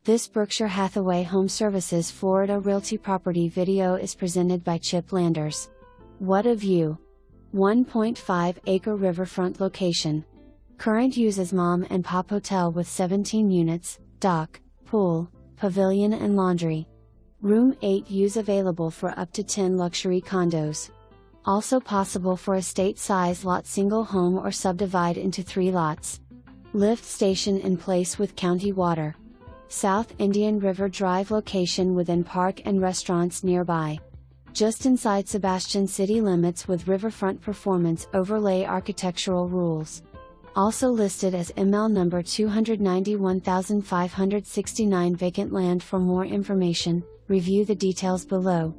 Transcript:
This Berkshire Hathaway HomeServices Florida Realty property video is presented by Chiplanders. What a view! 1.5-acre riverfront location. Current use as mom and pop hotel with 17 units, dock, pool, pavilion and laundry. Room 8 use available for up to 10 luxury condos. Also possible for estate-size lot single home or subdivide into 3 lots. Lift station in place with county water. South Indian River Drive location within park and restaurants nearby. Just inside Sebastian city limits with riverfront performance overlay architectural rules. Also listed as ML number 291,569 vacant land. For more information, review the details below.